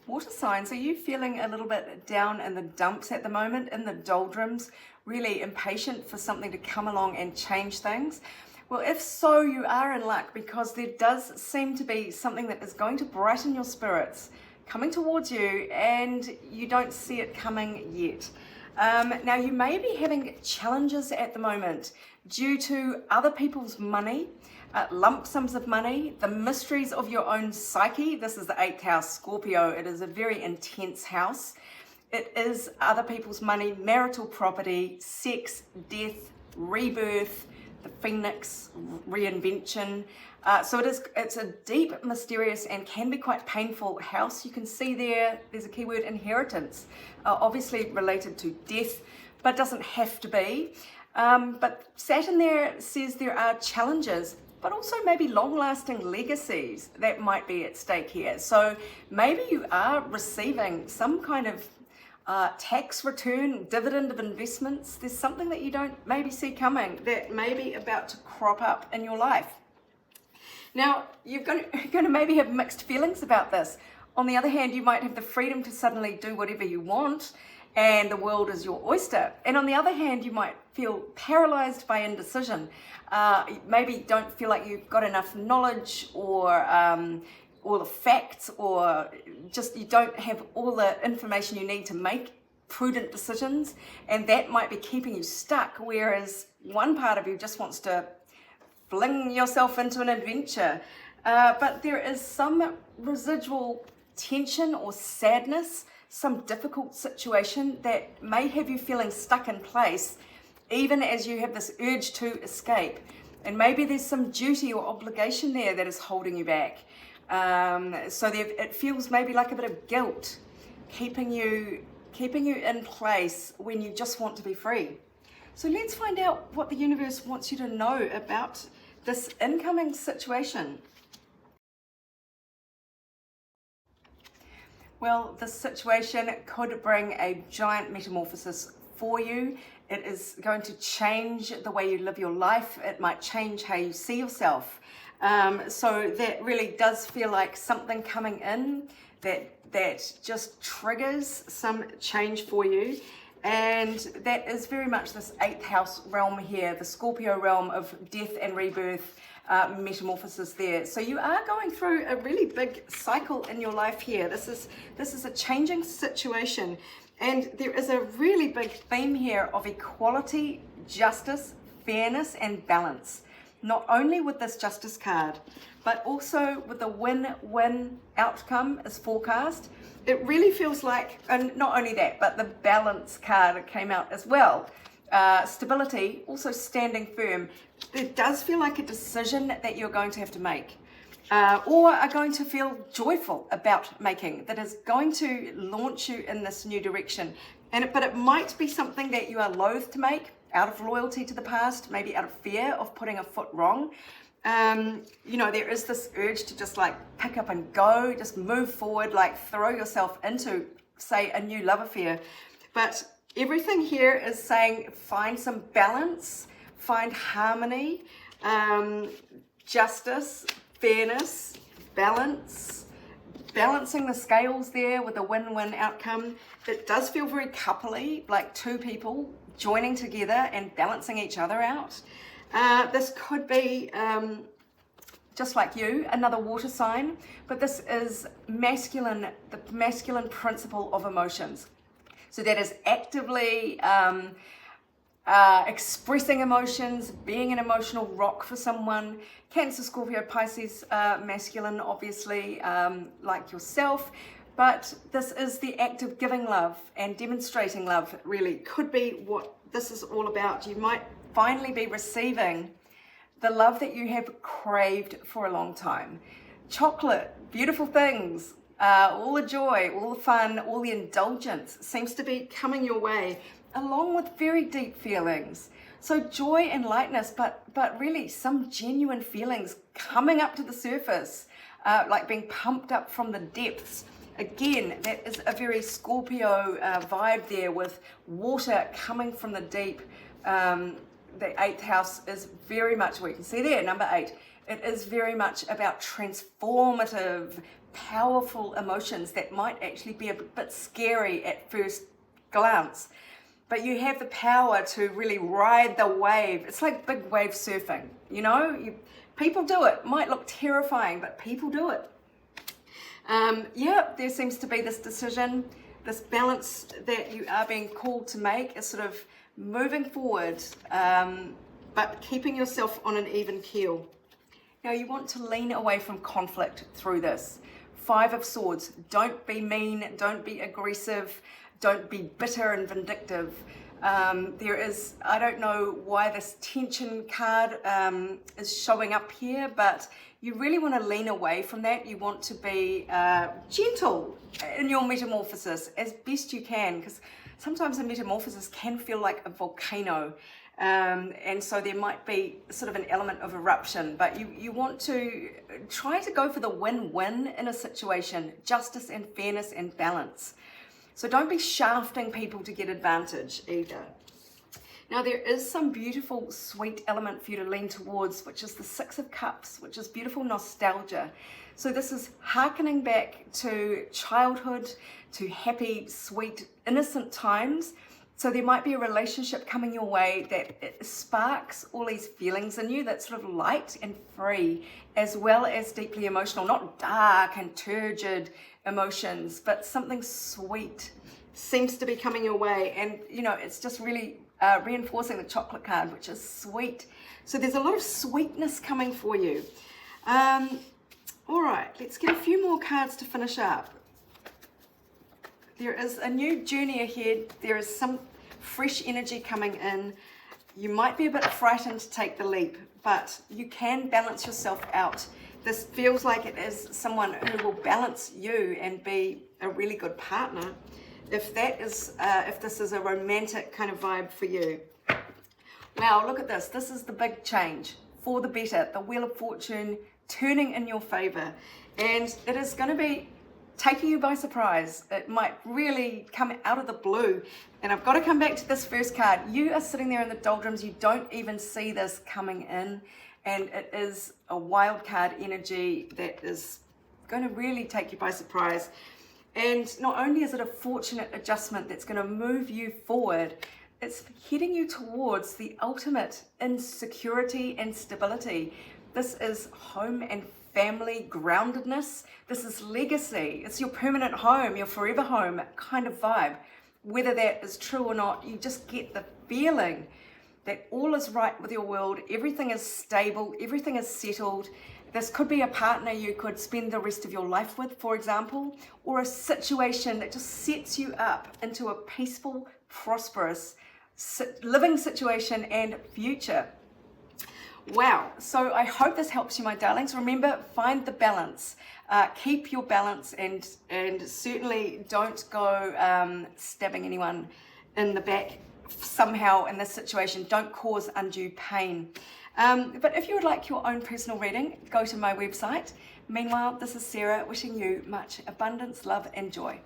Water signs, are you feeling a little bit down in the dumps at the moment, in the doldrums, really impatient for something to come along and change things? Well, if so, you are in luck, because there does seem to be something that is going to brighten your spirits coming towards you, and you don't see it coming yet. Now, you may be having challenges at the moment due to other people's money, lump sums of money, the mysteries of your own psyche. This is the 8th house, Scorpio. It is a very intense house. It is other people's money, marital property, sex, death, rebirth, the phoenix, reinvention. So it's a deep, mysterious, and can be quite painful house. You can see there's a keyword, inheritance, obviously related to death, but doesn't have to be. But Saturn there says there are challenges, but also maybe long-lasting legacies that might be at stake here. So maybe you are receiving some kind of tax return, dividend of investments. There's something that you don't maybe see coming that may be about to crop up in your life. Now, you're going to maybe have mixed feelings about this. On the other hand, you might have the freedom to suddenly do whatever you want, and the world is your oyster. And on the other hand, you might feel paralyzed by indecision. Maybe don't feel like you've got enough knowledge or all the facts, or just you don't have all the information you need to make prudent decisions, and that might be keeping you stuck, whereas one part of you just wants to fling yourself into an adventure. But there is some residual tension or sadness, some difficult situation that may have you feeling stuck in place, even as you have this urge to escape. And maybe there's some duty or obligation there that is holding you back. So it feels maybe like a bit of guilt keeping you in place when you just want to be free. So let's find out what the universe wants you to know about this incoming situation. Well, this situation could bring a giant metamorphosis for you. It is going to change the way you live your life. It might change how you see yourself. So that really does feel like something coming in that just triggers some change for you. And that is very much this 8th house realm here, the Scorpio realm of death and rebirth, metamorphosis there. So you are going through a really big cycle in your life here. This is a changing situation. And there is a really big theme here of equality, justice, fairness, and balance. Not only with this justice card, but also with the win-win outcome is forecast. It really feels like, and not only that, but the balance card came out as well. Stability, also standing firm. It does feel like a decision that you're going to have to make, or are going to feel joyful about making, that is going to launch you in this new direction. But it might be something that you are loath to make out of loyalty to the past, maybe out of fear of putting a foot wrong. There is this urge to just like pick up and go, just move forward, like throw yourself into, say, a new love affair. But everything here is saying find some balance, find harmony, justice, fairness, balancing the scales there with a win-win outcome. It does feel very coupley, like two people joining together and balancing each other out. This could be, just like you, another water sign, but this is masculine, the masculine principle of emotions. So that is actively expressing emotions, being an emotional rock for someone. Cancer, Scorpio, Pisces, masculine, obviously, like yourself. But this is the act of giving love and demonstrating love, really. Could be what this is all about. You might finally be receiving the love that you have craved for a long time. Chocolate, beautiful things, all the joy, all the fun, all the indulgence seems to be coming your way, along with very deep feelings. So joy and lightness, but really some genuine feelings coming up to the surface, like being pumped up from the depths. Again, that is a very Scorpio vibe there, with water coming from the deep. The 8th house is very much, we can see there, number 8. It is very much about transformative, powerful emotions that might actually be a bit scary at first glance. But you have the power to really ride the wave. It's like big wave surfing, you know? People do it. Might look terrifying, but people do it. Yeah, there seems to be this decision, this balance that you are being called to make is sort of moving forward, but keeping yourself on an even keel. Now you want to lean away from conflict through this. 5 of Swords, don't be mean, don't be aggressive, don't be bitter and vindictive. There is, I don't know why this tension card is showing up here, but you really want to lean away from that. You want to be gentle in your metamorphosis as best you can, because sometimes a metamorphosis can feel like a volcano. And so there might be sort of an element of eruption, but you want to try to go for the win-win in a situation, justice and fairness and balance. So don't be shafting people to get advantage either. Now there is some beautiful sweet element for you to lean towards, which is the 6 of Cups, which is beautiful nostalgia. So this is hearkening back to childhood, to happy, sweet, innocent times. So there might be a relationship coming your way that it sparks all these feelings in you that's sort of light and free, as well as deeply emotional, not dark and turgid emotions, but something sweet seems to be coming your way. And, you know, it's just really reinforcing the chocolate card, which is sweet. So there's a lot of sweetness coming for you. All right, let's get a few more cards to finish up. There is a new journey ahead. There is some fresh energy coming in. You might be a bit frightened to take the leap, but you can balance yourself out. This feels like it is someone who will balance you and be a really good partner, if that is, if this is a romantic kind of vibe for you. Wow, look at this. This is the big change for the better. The Wheel of Fortune turning in your favor, and it is going to be taking you by surprise. It might really come out of the blue. And I've got to come back to this first card. You are sitting there in the doldrums. You don't even see this coming in. And it is a wild card energy that is going to really take you by surprise. And not only is it a fortunate adjustment that's going to move you forward, it's heading you towards the ultimate in security and stability. This is home and family groundedness. This is legacy. It's your permanent home, your forever home kind of vibe. Whether that is true or not, you just get the feeling that all is right with your world. Everything is stable. Everything is settled. This could be a partner you could spend the rest of your life with, for example, or a situation that just sets you up into a peaceful, prosperous, living situation and future. Wow, so I hope this helps you, my darlings. Remember, find the balance. Keep your balance, and certainly don't go stabbing anyone in the back somehow in this situation. Don't cause undue pain. But if you would like your own personal reading, go to my website. Meanwhile, this is Sarah wishing you much abundance, love and joy.